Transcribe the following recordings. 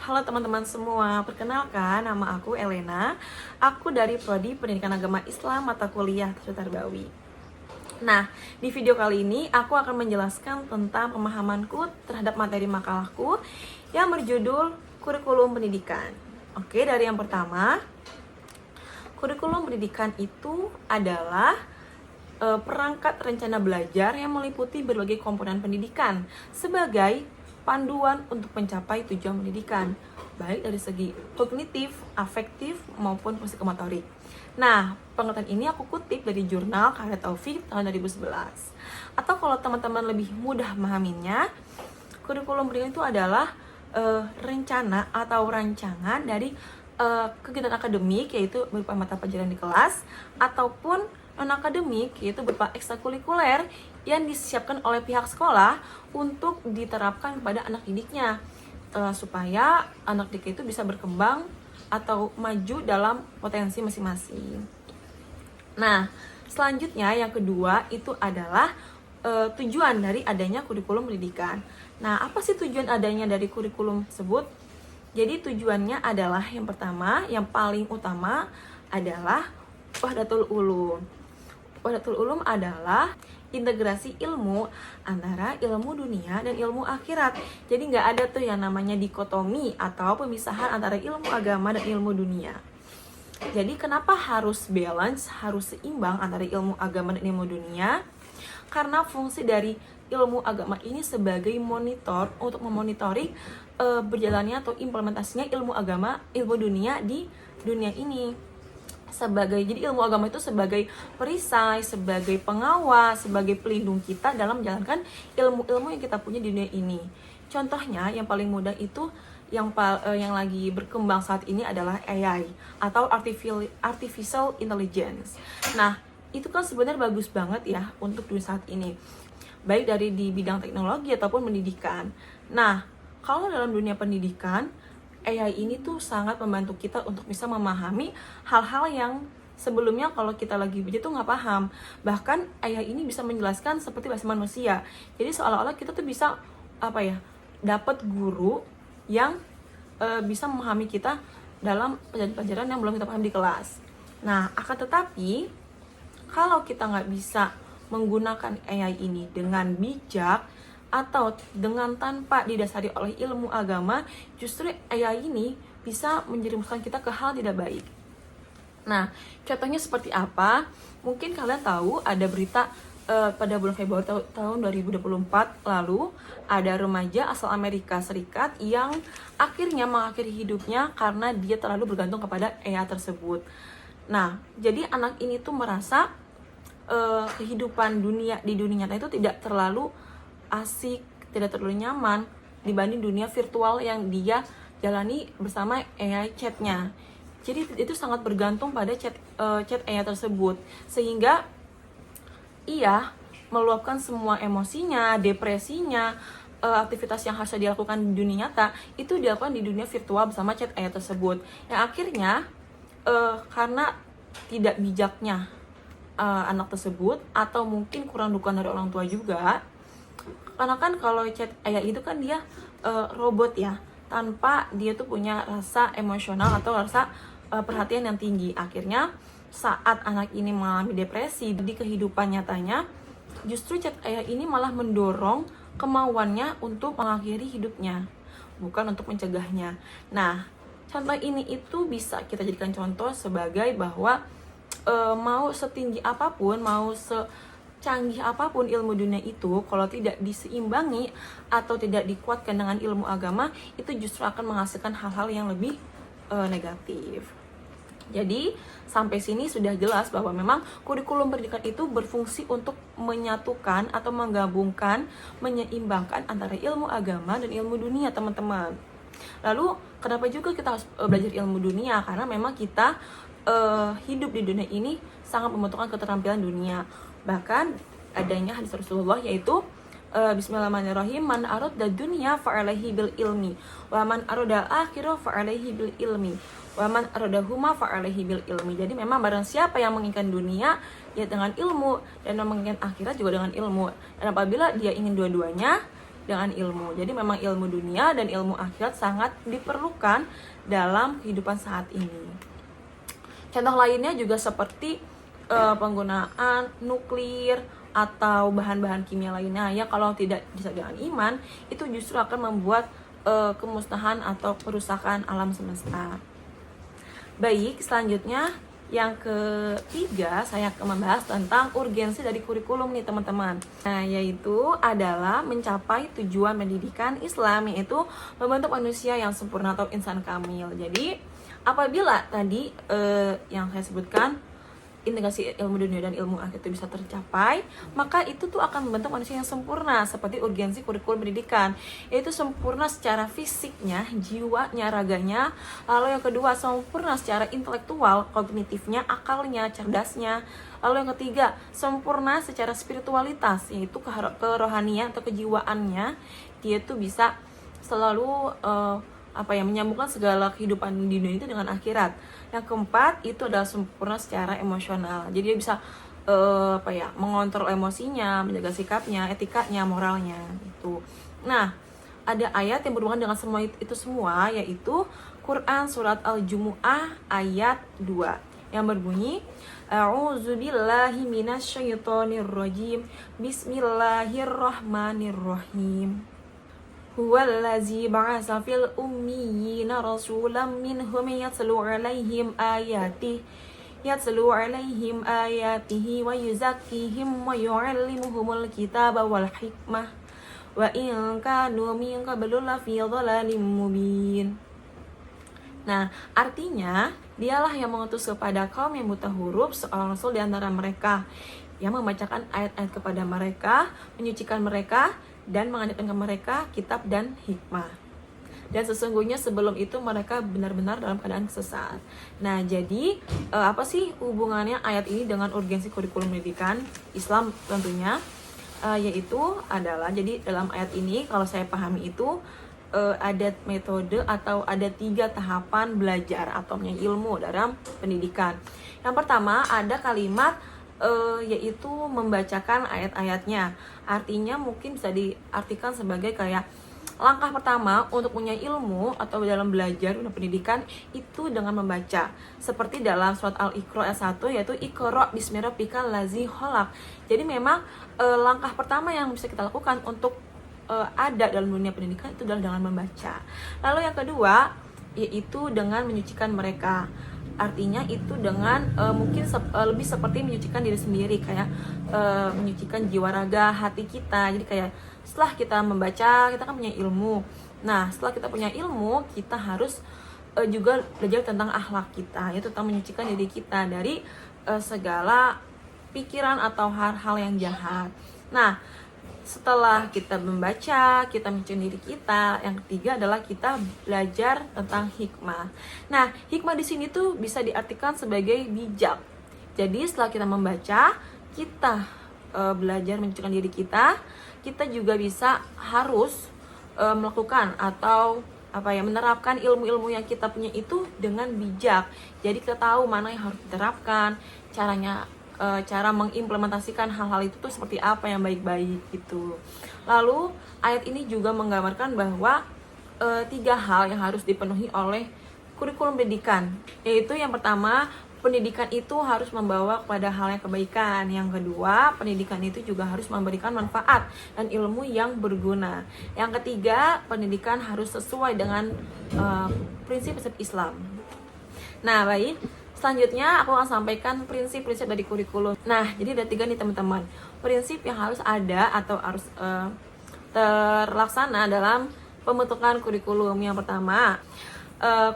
Halo teman-teman semua, perkenalkan nama aku Elena. Aku dari Prodi Pendidikan Agama Islam Mata Kuliah Tarbawi. Nah, di video kali ini aku akan menjelaskan tentang pemahamanku terhadap materi makalahku yang berjudul Kurikulum Pendidikan. Oke, dari yang pertama, kurikulum pendidikan itu adalah perangkat rencana belajar yang meliputi berbagai komponen pendidikan sebagai panduan untuk mencapai tujuan pendidikan, baik dari segi kognitif, afektif, maupun psikomotorik. Nah, pengertian ini aku kutip dari jurnal Karya Taufik tahun 2011. Atau kalau teman-teman lebih mudah memahaminya, kurikulum pendidikan itu adalah rencana atau rancangan dari kegiatan akademik, yaitu berupa mata pelajaran di kelas, ataupun non-akademik, yaitu berupa ekstrakurikuler yang disiapkan oleh pihak sekolah untuk diterapkan kepada anak didiknya, supaya anak didik itu bisa berkembang atau maju dalam potensi masing-masing. Nah, selanjutnya yang kedua itu adalah tujuan dari adanya kurikulum pendidikan. Nah, apa sih tujuan adanya dari kurikulum tersebut? Jadi tujuannya adalah yang pertama, yang paling utama adalah Wahdatul Ulum. Wahdatul Ulum adalah integrasi ilmu antara ilmu dunia dan ilmu akhirat. Jadi nggak ada tuh yang namanya dikotomi atau pemisahan antara ilmu agama dan ilmu dunia. Jadi kenapa harus balance, harus seimbang antara ilmu agama dan ilmu dunia? Karena fungsi dari ilmu agama ini sebagai monitor untuk memonitoring berjalannya atau implementasinya ilmu agama, ilmu dunia di dunia ini. Jadi ilmu agama itu sebagai perisai, sebagai pengawas, sebagai pelindung kita dalam menjalankan ilmu-ilmu yang kita punya di dunia ini. Contohnya yang paling mudah itu yang lagi berkembang saat ini adalah AI atau artificial intelligence. Nah, itu kan sebenarnya bagus banget ya untuk dunia saat ini, baik dari di bidang teknologi ataupun pendidikan. Nah, kalau dalam dunia pendidikan, AI ini tuh sangat membantu kita untuk bisa memahami hal-hal yang sebelumnya kalau kita lagi belajar tuh nggak paham. Bahkan AI ini bisa menjelaskan seperti bahasa manusia. Jadi seolah-olah kita tuh bisa dapat guru yang bisa memahami kita dalam pelajaran-pelajaran yang belum kita paham di kelas. Nah, akan tetapi kalau kita nggak bisa menggunakan AI ini dengan bijak atau dengan tanpa didasari oleh ilmu agama, justru AI ini bisa menjerumuskan kita ke hal tidak baik. Nah, contohnya seperti apa? Mungkin kalian tahu ada berita pada bulan Februari tahun 2024 lalu, ada remaja asal Amerika Serikat yang akhirnya mengakhiri hidupnya karena dia terlalu bergantung kepada AI tersebut. Nah, jadi anak ini tuh merasa kehidupan di dunia nyata itu tidak terlalu asik, tidak terlalu nyaman dibanding dunia virtual yang dia jalani bersama AI chatnya. Jadi itu sangat bergantung pada chat AI tersebut, sehingga ia meluapkan semua emosinya, depresinya, aktivitas yang harusnya dilakukan di dunia nyata itu dilakukan di dunia virtual bersama chat AI tersebut. Yang akhirnya karena tidak bijaknya anak tersebut, atau mungkin kurang dukungan dari orang tua juga, karena kan kalau chat AI itu kan dia robot ya, tanpa dia tuh punya rasa emosional atau rasa perhatian yang tinggi. Akhirnya saat anak ini mengalami depresi di kehidupan nyatanya, justru chat AI ini malah mendorong kemauannya untuk mengakhiri hidupnya, bukan untuk mencegahnya. Nah, contoh ini itu bisa kita jadikan contoh sebagai bahwa mau setinggi apapun, mau canggih apapun ilmu dunia itu, kalau tidak diseimbangi atau tidak dikuatkan dengan ilmu agama, itu justru akan menghasilkan hal-hal yang lebih negatif. Jadi sampai sini sudah jelas bahwa memang kurikulum pendidikan itu berfungsi untuk menyatukan atau menggabungkan, menyeimbangkan antara ilmu agama dan ilmu dunia, teman-teman. Lalu kenapa juga kita harus belajar ilmu dunia? Karena memang kita hidup di dunia ini sangat membutuhkan keterampilan dunia. Bahkan adanya hadis Rasulullah, yaitu Bismillahirrahmanirrahim, man arada dunya fa'alaihi bil ilmi wa man arada akhirah fa'alaihi bil ilmi wa man arada huma fa'alaihi bil ilmi. Jadi memang barang siapa yang menginginkan dunia ya dengan ilmu, dan yang menginginkan akhirat juga dengan ilmu. Dan apabila dia ingin dua-duanya, dengan ilmu. Jadi memang ilmu dunia dan ilmu akhirat sangat diperlukan dalam kehidupan saat ini. Contoh lainnya juga seperti penggunaan nuklir atau bahan-bahan kimia lainnya. Ya kalau tidak bisa dengan iman, itu justru akan membuat kemusnahan atau kerusakan alam semesta. Baik, selanjutnya yang ketiga, saya akan membahas tentang urgensi dari kurikulum nih teman-teman. Nah, yaitu adalah mencapai tujuan pendidikan Islam, yaitu membentuk manusia yang sempurna atau insan kamil. Jadi, apabila tadi yang saya sebutkan, integrasi ilmu dunia dan ilmu akhirat itu bisa tercapai, maka itu tuh akan membentuk manusia yang sempurna, seperti urgensi kurikulum pendidikan, yaitu sempurna secara fisiknya, jiwanya, raganya. Lalu yang kedua, sempurna secara intelektual, kognitifnya, akalnya, cerdasnya. Lalu yang ketiga, sempurna secara spiritualitas, yaitu kerohanian atau kejiwaannya. Dia tuh bisa selalu menyambungkan segala kehidupan di dunia itu dengan akhirat. Yang keempat, itu adalah sempurna secara emosional. Jadi dia bisa mengontrol emosinya, menjaga sikapnya, etikanya, moralnya gitu. Nah, ada ayat yang berhubungan dengan semua itu semua, yaitu Quran surat Al-Jumu'ah ayat 2 yang berbunyi, A'udzubillahi minasyaitonirrajim, Bismillahirrahmanirrahim. Huwallazi ba'atsa fil ummiyina rasulam minhum yatlu 'alaihim ayatihi wa yuzakkihim wa yu'allimuhumul kitaba wal hikmah wa in kanu min qablu lafi dhalalin mubin. Nah, artinya dialah yang mengutus kepada kaum yang buta huruf seorang rasul di antara mereka yang membacakan ayat-ayat kepada mereka, menyucikan mereka, dan mengajarkan ke mereka kitab dan hikmah. Dan sesungguhnya sebelum itu mereka benar-benar dalam keadaan sesat. Nah, jadi apa sih hubungannya ayat ini dengan urgensi kurikulum pendidikan Islam tentunya? Yaitu adalah, jadi dalam ayat ini kalau saya pahami itu ada metode atau ada 3 tahapan belajar atau ilmu dalam pendidikan. Yang pertama ada kalimat yaitu membacakan ayat-ayatnya. Artinya mungkin bisa diartikan sebagai kayak langkah pertama untuk punya ilmu atau dalam belajar dalam pendidikan itu dengan membaca. Seperti dalam surat Al-Iqra ayat 1, yaitu Iqra bismi rabbikal ladzi khalaq. Jadi memang langkah pertama yang bisa kita lakukan untuk ada dalam dunia pendidikan itu adalah dengan membaca. Lalu yang kedua yaitu dengan menyucikan mereka. Artinya itu dengan mungkin lebih seperti menyucikan diri sendiri, kayak menyucikan jiwa raga hati kita. Jadi kayak setelah kita membaca, kita kan punya ilmu. Nah, setelah kita punya ilmu, kita harus juga belajar tentang akhlak kita, yaitu tentang menyucikan diri kita dari segala pikiran atau hal-hal yang jahat. Nah, setelah kita membaca, kita menyucikan diri kita, yang ketiga adalah kita belajar tentang hikmah. Nah, hikmah di sini tuh bisa diartikan sebagai bijak. Jadi setelah kita membaca, kita belajar menyucikan diri kita juga bisa harus melakukan atau menerapkan ilmu-ilmu yang kita punya itu dengan bijak. Jadi kita tahu mana yang harus diterapkan, cara mengimplementasikan hal-hal itu tuh seperti apa yang baik-baik gitu. Lalu ayat ini juga menggambarkan bahwa 3 hal yang harus dipenuhi oleh kurikulum pendidikan, yaitu yang pertama, pendidikan itu harus membawa kepada hal yang kebaikan. Yang kedua, pendidikan itu juga harus memberikan manfaat dan ilmu yang berguna. Yang ketiga, pendidikan harus sesuai dengan prinsip-prinsip Islam. Nah, baik, selanjutnya aku akan sampaikan prinsip-prinsip dari kurikulum. Nah, jadi ada 3 nih teman-teman, prinsip yang harus ada atau harus terlaksana dalam pembentukan kurikulum. Yang pertama,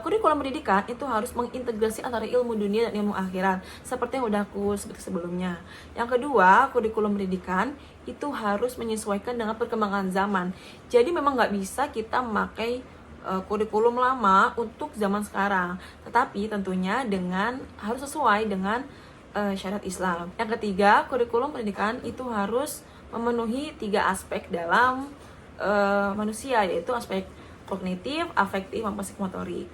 kurikulum pendidikan itu harus mengintegrasi antara ilmu dunia dan ilmu akhirat, seperti yang udah aku sebut sebelumnya. Yang kedua, kurikulum pendidikan itu harus menyesuaikan dengan perkembangan zaman. Jadi memang nggak bisa kita memakai kurikulum lama untuk zaman sekarang, tetapi tentunya harus sesuai dengan syariat Islam. Yang ketiga, kurikulum pendidikan itu harus memenuhi 3 aspek dalam manusia, yaitu aspek kognitif, afektif, maupun psikomotorik.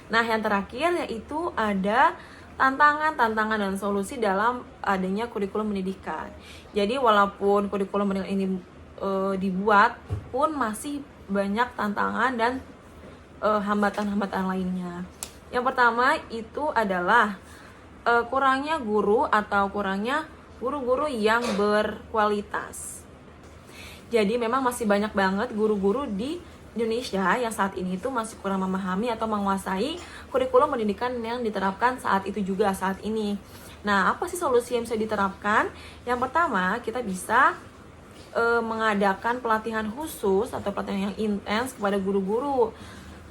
Nah, yang terakhir yaitu ada tantangan dan solusi dalam adanya kurikulum pendidikan. Jadi walaupun kurikulum pendidikan ini dibuat pun masih banyak tantangan dan hambatan-hambatan lainnya. Yang pertama itu adalah kurangnya guru atau kurangnya guru-guru yang berkualitas. Jadi memang masih banyak banget guru-guru di Indonesia yang saat ini itu masih kurang memahami atau menguasai kurikulum pendidikan yang diterapkan saat itu juga saat ini. Nah, apa sih solusi yang bisa diterapkan? Yang pertama, kita bisa mengadakan pelatihan khusus atau pelatihan yang intens kepada guru-guru.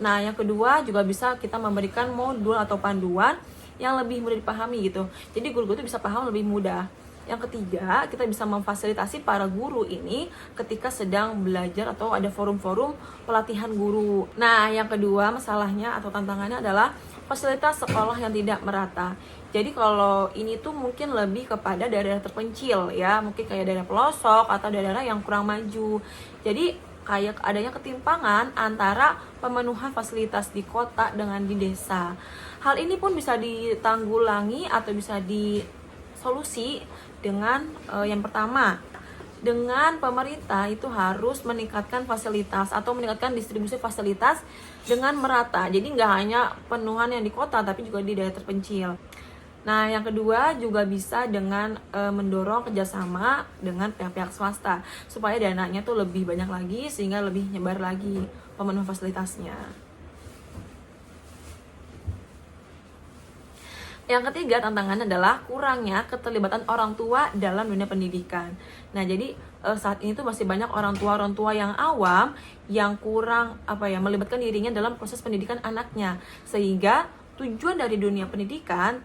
Nah, yang kedua juga bisa kita memberikan modul atau panduan yang lebih mudah dipahami gitu. Jadi guru-guru itu bisa paham lebih mudah. Yang ketiga, kita bisa memfasilitasi para guru ini ketika sedang belajar atau ada forum-forum pelatihan guru. Nah, yang kedua masalahnya atau tantangannya adalah fasilitas sekolah yang tidak merata. Jadi kalau ini tuh mungkin lebih kepada daerah terpencil ya, mungkin kayak daerah pelosok atau daerah yang kurang maju. Jadi kayak adanya ketimpangan antara pemenuhan fasilitas di kota dengan di desa. Hal ini pun bisa ditanggulangi atau bisa disolusi dengan yang pertama, dengan pemerintah itu harus meningkatkan fasilitas atau meningkatkan distribusi fasilitas dengan merata. Jadi nggak hanya penuhan yang di kota tapi juga di daerah terpencil. Nah, yang kedua juga bisa dengan mendorong kerjasama dengan pihak-pihak swasta supaya dananya tuh lebih banyak lagi sehingga lebih nyebar lagi pemenuhan fasilitasnya. Yang ketiga tantangannya adalah kurangnya keterlibatan orang tua dalam dunia pendidikan. Nah, jadi saat ini tuh masih banyak orang tua yang awam yang kurang melibatkan dirinya dalam proses pendidikan anaknya, sehingga tujuan dari dunia pendidikan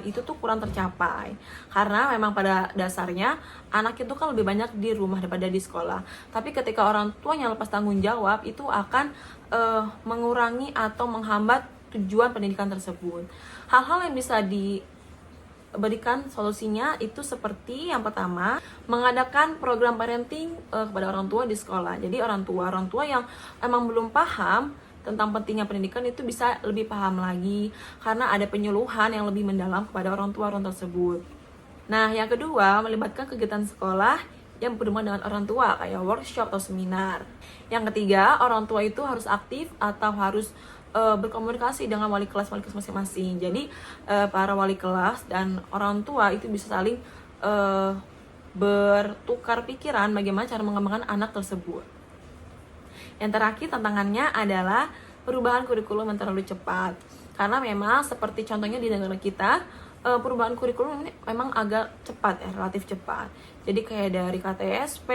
itu tuh kurang tercapai. Karena memang pada dasarnya anak itu kan lebih banyak di rumah daripada di sekolah. Tapi ketika orang tuanya lepas tanggung jawab, itu akan mengurangi atau menghambat tujuan pendidikan tersebut. Hal-hal yang bisa diberikan solusinya itu seperti yang pertama, mengadakan program parenting kepada orang tua di sekolah. Jadi orang tua yang emang belum paham tentang pentingnya pendidikan itu bisa lebih paham lagi karena ada penyuluhan yang lebih mendalam kepada orang tua tersebut. Nah, yang kedua, melibatkan kegiatan sekolah yang berhubungan dengan orang tua kayak workshop atau seminar. Yang ketiga, orang tua itu harus aktif atau harus berkomunikasi dengan wali kelas masing-masing. Jadi para wali kelas dan orang tua itu bisa saling bertukar pikiran bagaimana cara mengembangkan anak tersebut. Yang terakhir tantangannya adalah perubahan kurikulum yang terlalu cepat. Karena memang seperti contohnya di negara kita, perubahan kurikulum ini memang agak cepat ya, relatif cepat. Jadi kayak dari KTSP,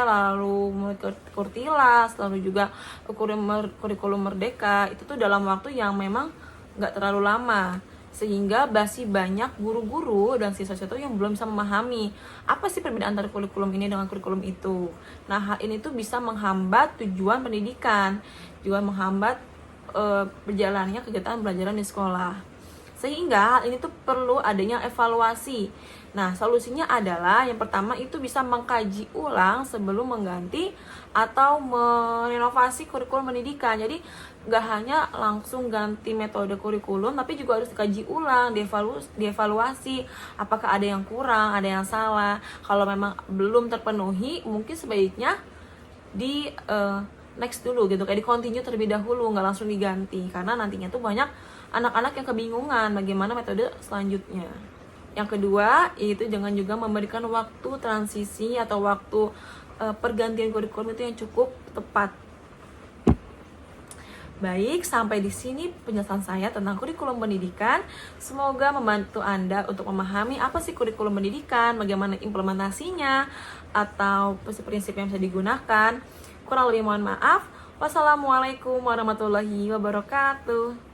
lalu mulai ke Kurtilas, lalu juga kurikulum Merdeka, itu tuh dalam waktu yang memang nggak terlalu lama. Sehingga masih banyak guru-guru dan siswa-siswa yang belum bisa memahami apa sih perbedaan antara kurikulum ini dengan kurikulum itu. Nah, hal ini tuh bisa menghambat tujuan pendidikan, juga menghambat berjalannya kegiatan pembelajaran di sekolah. Sehingga hal ini tuh perlu adanya evaluasi. Nah, solusinya adalah yang pertama itu bisa mengkaji ulang sebelum mengganti atau merenovasi kurikulum pendidikan. Jadi nggak hanya langsung ganti metode kurikulum, tapi juga harus dikaji ulang, dievaluasi apakah ada yang kurang, ada yang salah. Kalau memang belum terpenuhi, mungkin sebaiknya di next dulu gitu, kayak di continue terlebih dahulu, nggak langsung diganti, karena nantinya tuh banyak anak-anak yang kebingungan bagaimana metode selanjutnya. Yang kedua, yaitu jangan juga memberikan waktu transisi atau waktu pergantian kurikulum itu yang cukup tepat. Baik, sampai di sini penjelasan saya tentang kurikulum pendidikan. Semoga membantu Anda untuk memahami apa sih kurikulum pendidikan, bagaimana implementasinya, atau prinsip-prinsip yang bisa digunakan. Kurang lebih mohon maaf. Wassalamualaikum warahmatullahi wabarakatuh.